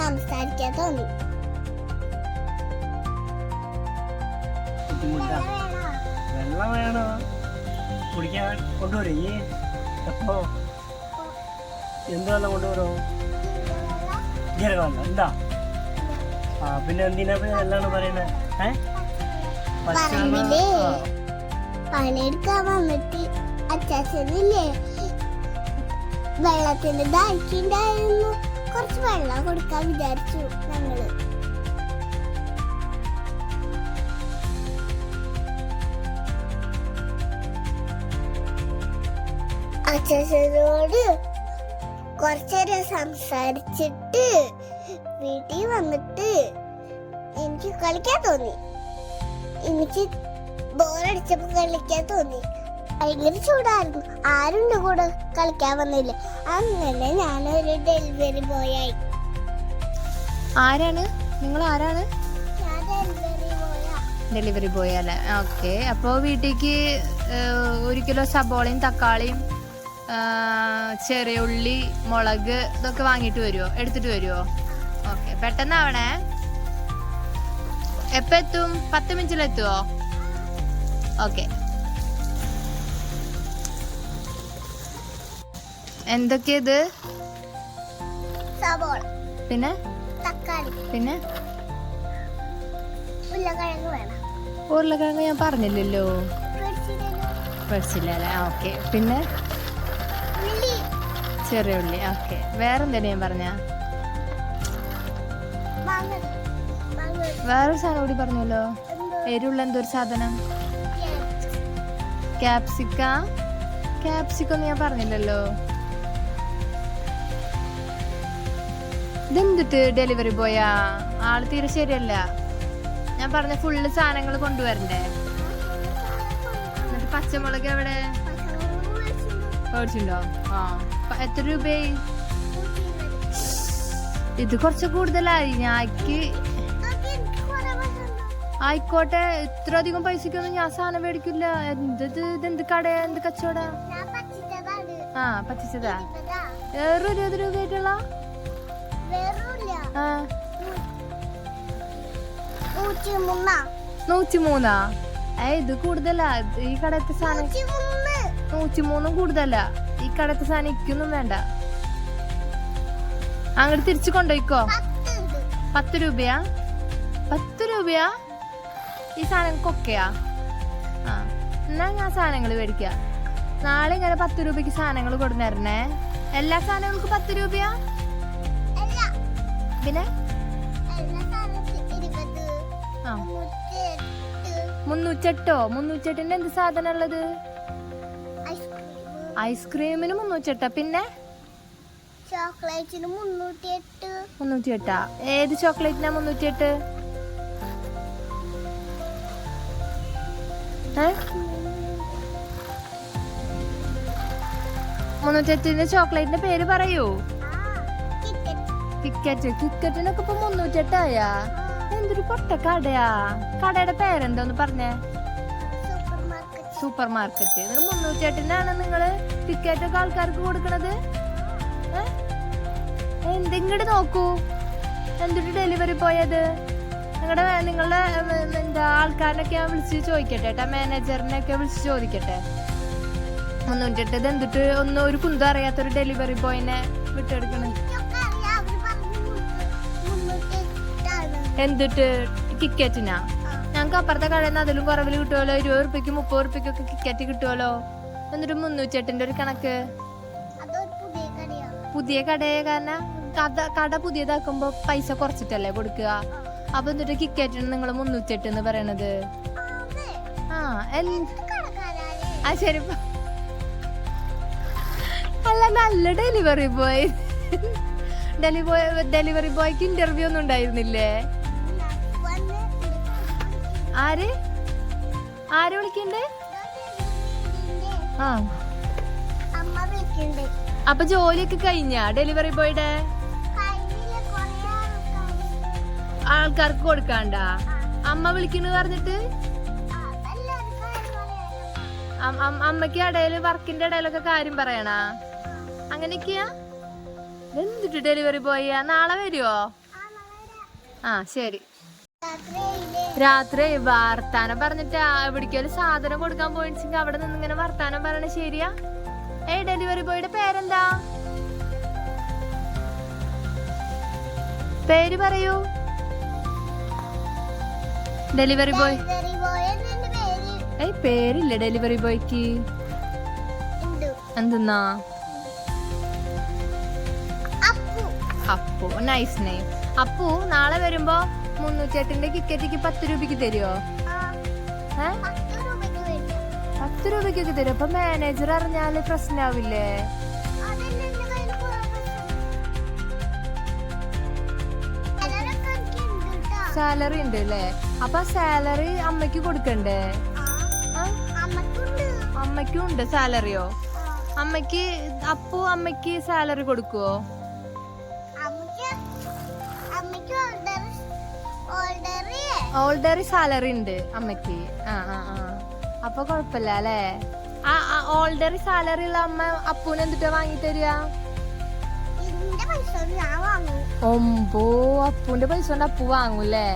സംസാരിക്കാൻ തോന്നി. വെള്ളം വേണോ കുടിക്കാൻ കൊണ്ടുവരും ഈ എപ്പോ എന്ത് വെള്ളം കൊണ്ടുവരോ? ജീരകവെള്ളം എന്താ? പിന്നെ എന്തിനാ എല്ലാം പറയുന്നത്? പണിയെടുക്കാൻ വന്നിട്ട് അച്ചാച്ചനില്ലേ വെള്ളത്തിന്റെ ദാഹിക്കുണ്ടായിരുന്നു. കുറച്ച് വെള്ളം കൊടുക്കാൻ വിചാരിച്ചു ഞങ്ങള്. അച്ചാച്ചനോട് കുറച്ചേരം സംസാരിച്ചിട്ട് വീട്ടിൽ വന്നിട്ട് എനിക്ക് കളിക്കാൻ തോന്നി. എനിക്ക് ബോറടിച്ചപ്പോ കളിക്കാൻ തോന്നി. ഭയങ്കര ചൂടായിരുന്നു. ആരുണ്ട് കൂടെ കളിക്കാൻ വന്നില്ല. അങ്ങനെ ഞാനൊരു ഡെലിവറി ബോയ് ആയി. ആരാണ് നിങ്ങൾ? ആരാണ്? ഞാൻ ഡെലിവറി ബോയ് അല്ലേ? ഓക്കെ. അപ്പോൾ വീട്ടിലേക്ക് 1 കിലോ സബോളയും തക്കാളിയും ചെറിയ ഉള്ളി മുളക് ഇതൊക്കെ വാങ്ങിയിട്ട് വരുമോ? എടുത്തിട്ട് വരുമോ? ഓക്കെ, പെട്ടെന്നാവണേ. എപ്പ എത്തും? 10 മിനിറ്റിലെത്തുവോ? ഓക്കെ. എന്തൊക്കെയത്? സബോള, പിന്നെ തക്കാളി, പിന്നെ ഉരുളക്കിഴങ്ങ് വേണം. ഉരുളക്കിഴങ്ങ് ഞാൻ പറഞ്ഞില്ലല്ലോ. പഠിച്ചില്ലേ? ഓക്കെ. പിന്നെ ചെറിയ ഉള്ളി. ഓക്കെ. വേറെന്താ ഞാൻ പറഞ്ഞ? വേറൊരു സാധനം കൂടി പറഞ്ഞല്ലോ. എരിവുള്ള എന്തൊരു സാധനം? ക്യാപ്സിക്കം ഞാൻ പറഞ്ഞില്ലല്ലോ. ഇതെന്തിട്ട് ഡെലിവറി ബോയാ? ആള് തീരെ ശരിയല്ല. ഞാൻ പറഞ്ഞ ഫുള്ള് സാധനങ്ങൾ കൊണ്ടുവരണ്ടേ? എന്നിട്ട് പച്ചമുളക് എവിടെ? മേടിച്ചിട്ടുണ്ടോ? എത്ര രൂപയായി? ഇത് കുറച്ച് കൂടുതലായി. ഞാക്ക് ആയിക്കോട്ടെ, ഇത്ര അധികം പൈസക്കൊന്നും ഞാൻ സാധനം മേടിക്കില്ല. ഇതെന്ത് കട? എന്ത് കച്ചവട? പറ്റിച്ചതാ. വേറെ 20 രൂപയായിട്ടുള്ള 103. ഇത് കൂടുതലാ. ഈ കടത്തെ സാധനം 103 കൂടുതല. ഈ കടത്തെ സാധനം ഇക്കൊന്നും വേണ്ട. അങ്ങോട്ട് തിരിച്ചു കൊണ്ടുപോയിക്കോ. 10 രൂപയാ? 10 രൂപയാ ഈ സാധനങ്ങൾക്കൊക്കെയാ? എന്നാ ഞാൻ സാധനങ്ങൾ മേടിക്ക. നാളെ ഇങ്ങനെ 10 രൂപയ്ക്ക് സാധനങ്ങൾ കൊടുന്നേരണേ. എല്ലാ സാധനങ്ങൾക്കും 10 രൂപയാ? പിന്നെ 308. 308ന്റെ എന്ത് സാധനം ഉള്ളത്? ഐസ്ക്രീമിന് 308. പിന്നെ ചോക്ലേറ്റിന് 308. 308. ഏത് ചോക്ലേറ്റിനാ 308? 308ന്റെ ചോക്ലേറ്റിന്റെ പേര് പറയൂ. കിക്കറ്റിനൊക്കെ ഇപ്പൊ 308 എന്തൊരു പൊട്ട കടയാ. കടയുടെ പേരെന്തോന്ന് പറഞ്ഞേ? Super market. എന്നിട്ട് 308നാണ് നിങ്ങള് കിക്കറ്റൊക്കെ ആൾക്കാർക്ക് കൊടുക്കണത്? എന്തെങ്കിലും നോക്കൂ. എന്തൊരു ഡെലിവറി പോയത്? നിങ്ങളുടെ എന്താ ആൾക്കാരനൊക്കെ ഞാൻ വിളിച്ച് ചോദിക്കട്ടെ. മാനേജറിനെയൊക്കെ വിളിച്ച് ചോദിക്കട്ടെ. 308 ഇത് എന്തിട്ട് ഒരു കുന്തം അറിയാത്തൊരു ഡെലിവറി ബോയിനെ വിട്ടെടുക്കണ? എന്തിട്ട് കിക്കറ്റിനാ? ഞങ്ങൾക്ക് അപ്പുറത്തെ കടയിൽ നിന്ന് അതിലും കുറവില് കിട്ടുമല്ലോ. 20 റുപ്യക്ക് 30 റുപ്യക്കൊക്കെ കിക്കറ്റ് കിട്ടുമല്ലോ. എന്നിട്ട് 308ന്റെ ഒരു കണക്ക്? പുതിയ കടയെ കാരണം കട പുതിയതാക്കുമ്പോ പൈസ കുറച്ചിട്ടല്ലേ കൊടുക്കുക. അപ്പൊ എന്നിട്ട് കിക്കറ്റിന് നിങ്ങൾ 308 എന്ന് പറയണത്? ശരി. അല്ല, നല്ല ഡെലിവറി ബോയ്. ഡെലിവറി ബോയ്ക്ക് ഇന്റർവ്യൂ ഒന്നും ഉണ്ടായിരുന്നില്ലേ? ആര് വിളിക്കണ്ടേ? അപ്പൊ ജോലിയൊക്കെ കഴിഞ്ഞ ഡെലിവറി ബോയുടെ? ആൾക്കാർക്ക് കൊടുക്കാണ്ട? അമ്മ വിളിക്കുന്നു പറഞ്ഞിട്ട് അമ്മക്ക് ഇടയില് വർക്കിന്റെ ഇടയിലൊക്കെ കാര്യം പറയണ? അങ്ങനെയൊക്കെയാ? എന്തിട്ട് ഡെലിവറി ബോയ്യാ? നാളെ വരുവോ? ആ ശരി. രാത്രിയിലെ രാത്രി വർത്താനം പറഞ്ഞിട്ട് എവിടേക്കും സാധനം കൊടുക്കാൻ പോയിച്ചെങ്കിൽ അവിടെ നിന്ന് ഇങ്ങനെ വർത്താനം പറയണ ശരിയാ? ഡെലിവറി ബോയുടെ പേരെന്താ? പേര് പറയൂ. ഡെലിവറി ബോയ് ഡെലിവറി ബോയ് എന്നെ പേര് പേരില്ല ഡെലിവറി ബോയ്ക്ക്. ഉണ്ട്. എന്തെന്നാ? അപ്പു. അപ്പു. Nice name. അപ്പു നാളെ വരുമ്പോ 308ന്റെ ടിക്കറ്റിക്ക് 10 രൂപയ്ക്ക് തരുമോ? ആ, 10 രൂപയ്ക്ക് വേണ്ടി. 10 രൂപയ്ക്കൊക്കെ തരും. അപ്പൊ മാനേജർ അറിഞ്ഞാല് പ്രശ്നാവില്ലേ? അതല്ലേ എന്റെ കയ്യിൽ കുറവ് പൈസ. ചിലരൊക്കെ എനിക്ക് ഉണ്ട് ട്ടാ. സാലറി ഉണ്ട് അല്ലേ? അപ്പൊ സാലറി അമ്മയ്ക്ക് കൊടുക്കണ്ടേ? ആ, അമ്മക്കുണ്ട്. അമ്മയ്ക്കും ഉണ്ട് സാലറിയോ? ആ, അമ്മയ്ക്ക് അമ്മയ്ക്ക് സാലറി കൊടുക്കുവോ? അമ്മയ്ക്ക് ഓൾറെഡി സാലറി ഉണ്ട് അമ്മയ്ക്ക്. ആ ആ ആ അപ്പൊ കൊഴപ്പില്ല അല്ലേ? ഓൾറെഡി സാലറി ഉള്ള അമ്മ അപ്പൂന് എന്തിട്ടാ വാങ്ങി തരിക? ഇതിന്റെ പൈസ ഞാൻ വാങ്ങും. ഒമ്പോ അപ്പൂന്റെ പൈസ കൊണ്ട് അപ്പു വാങ്ങൂല്ലേ?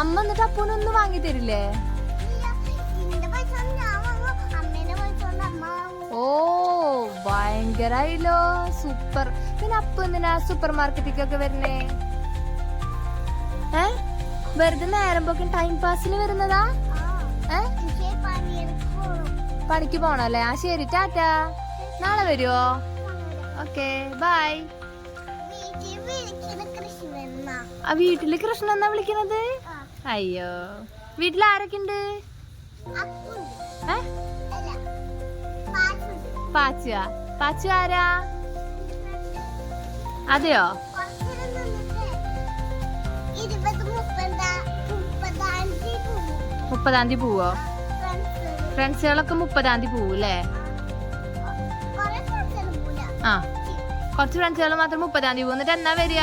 അമ്മ എന്നിട്ട് അപ്പൂനൊന്നും വാങ്ങി തരില്ലേ? ഇല്ല, ഇതിന്റെ പൈസ ഞാൻ വാങ്ങും. അമ്മേന്റെ പൈസ കൊണ്ട് അമ്മ വാങ്ങും. ഓ ഭയങ്കരായില്ലോ. സൂപ്പർ. പിന്നെ അപ്പു എന്തിനാ സൂപ്പർ മാർക്കറ്റിക്കൊക്കെ വരുന്നേ? വെറുതെ നേരം പോക്കും ടൈം പാസിന് വരുന്നതാ? ആ, എനിക്ക് പണിയെടുത്ത് പോണം. പണിക്ക് പോണല്ലേ? ആ ശരി, ടാറ്റാ. നാളെ വരുവോ? Okay bye. വീട്ടിൽ വിളിക്കുന്ന കൃഷ്ണനാ. ആ വീട്ടില് കൃഷ്ണൻ എന്നാ വിളിക്കണത്? ആ, അയ്യോ, വീട്ടിൽ ആരൊക്കെ ഉണ്ട്? അപ്പുണ്ട്. അല്ല, പാട്ടുണ്ട്. പാച്ചു ആരാ? അതെയോ? കുറച്ചേരം നിന്നിട്ട് 30-ാം തീയതി പോവോ? ഫ്രണ്ട്സുകളൊക്കെ 30-ാം തീയതി പോവൂല്ലേ? ആ, കുറച്ച് ഫ്രണ്ട്സുകൾ മാത്രം 30-ാം തീയതി പോകും. എന്നിട്ട് എന്നാ വരിക?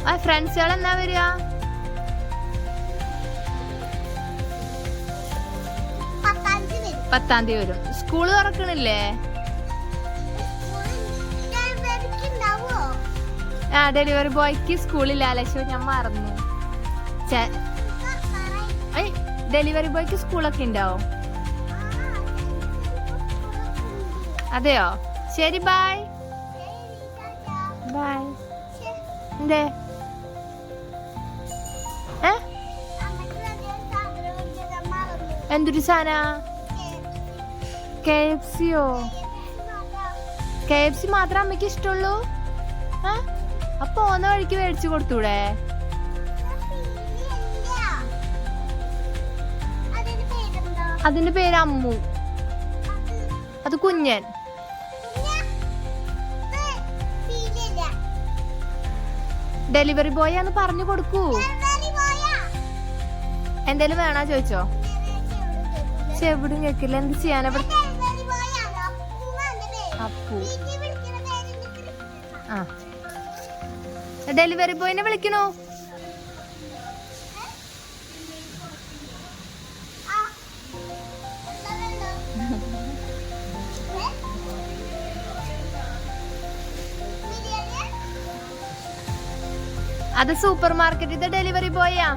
ആ ഫ്രണ്ട്സുകൾ എന്നാ വരിക? 10-ാം തീയതി വരും. സ്കൂള് തുറക്കണില്ലേ? ആ ഡെലിവറി ബോയ്ക്ക് സ്കൂളില്ല. ശോ, ഞാൻ മറന്നു. ഡെലിവറി ബോയ്ക്ക് സ്കൂളൊക്കെ ഉണ്ടാവും. അതെയോ? ശരി, ബൈ. ബൈ. എന്തേ? എന്തൊരു സാധന? KFCയോ? KFC മാത്രം അമ്മയ്ക്ക് ഇഷ്ടമുള്ളൂ? അപ്പൊ പോന്ന വഴിക്ക് മേടിച്ചു കൊടുത്തൂടെ? അതിന്റെ പേര് അമ്മു. അത് കുഞ്ഞൻ. ഡെലിവറി ബോയ് ആന്ന് പറഞ്ഞു കൊടുക്കൂ. എന്തേലും വേണോ ചോദിച്ചോ? ചെവിടും കേക്കില്ല. എന്ത് ചെയ്യാനാ? അപ്പു. ആ ഡെലിവറി ബോയിനെ വിളിക്കണോ? അത് സൂപ്പർ മാർക്കറ്റിന്റെ ഡെലിവറി ബോയാ.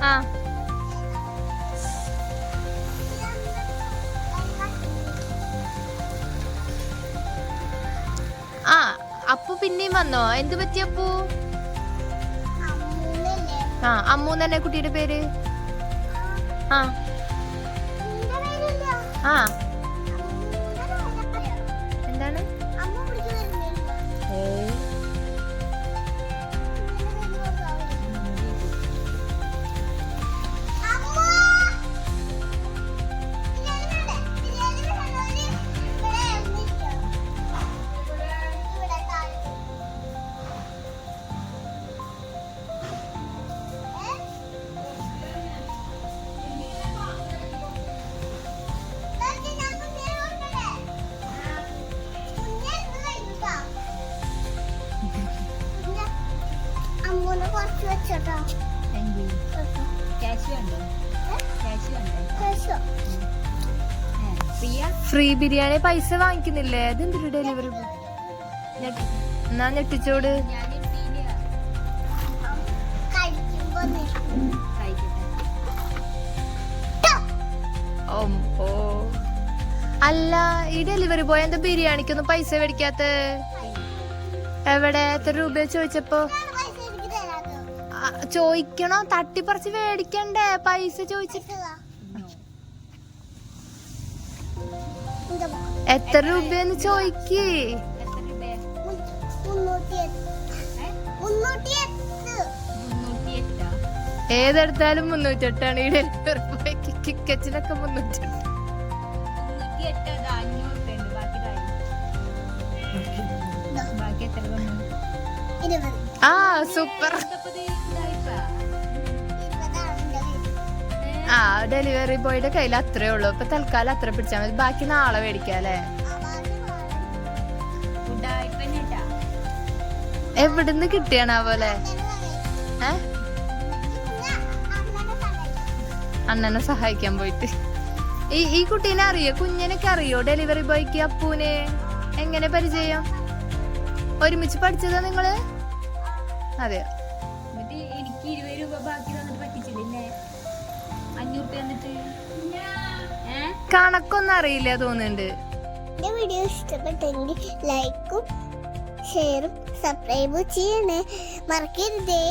ആ ആ അപ്പു പിന്നെയും വന്നോ? എന്ത് പറ്റി അപ്പു? ആ അമ്മു തന്നെ കുട്ടിയുടെ പേര്. ആ ആ എന്താണ്? ഫ്രീ ബിരിയാണി പൈസ വാങ്ങിക്കുന്നില്ലേ? അതെന്തൊരു ഡെലിവറി? എന്നാ ഞെട്ടിച്ചോട്. കഴിക്കുമ്പോ ഓ അല്ല, ഈ ഡെലിവറി ബോയ് എന്താ ബിരിയാണിക്കൊന്നും പൈസ മേടിക്കാത്ത? എവിടെ എത്ര രൂപ ചോദിച്ചപ്പോ? പൈസ എനിക്ക് തരാത്തോ? ചോദിക്കണോ? തട്ടിപ്പറിച്ച് മേടിക്കണ്ടേ പൈസ ചോദിച്ചിട്ട്? എത്ര രൂപയെന്ന് ചോദിക്ക്. 308. ഏതെടുത്താലും 308 ഈ ഡെലിവറി ബോയ്ക്ക്. കിക്കച്ചിനൊക്കെ 308. ആ സൂപ്പർ. ആ ഡെലിവറി ബോയുടെ കയ്യിൽ അത്രേ ഉള്ളൂ. ഇപ്പൊ തൽക്കാലം അത്ര പിടിച്ചാൽ മതി, ബാക്കി നാളെ മേടിക്കാം അല്ലേ? എവിടുന്ന് കിട്ടിയാണോ പോലെ? അണ്ണനെ സഹായിക്കാൻ പോയിട്ട്. ഈ കുട്ടീനെ അറിയോ? കുഞ്ഞിനൊക്കെ അറിയോ ഡെലിവറി ബോയ്ക്ക്? അപ്പൂനെ എങ്ങനെ പരിചയം? ഒരുമിച്ച് പഠിച്ചതാ നിങ്ങള്? അതെയോ? എനിക്ക് 20 രൂപ ബാക്കി തന്നിട്ട് പറ്റിച്ചില്ലേ? 500 രൂപ തന്നിട്ട് കണക്കൊന്നും അറിയില്ല തോന്നുന്നുണ്ട്. എന്റെ വീഡിയോ ഇഷ്ടപ്പെട്ടെങ്കിൽ ലൈക്കും ഷെയറും സബ്സ്ക്രൈബും ചെയ്യണേ, മറക്കരുതേ.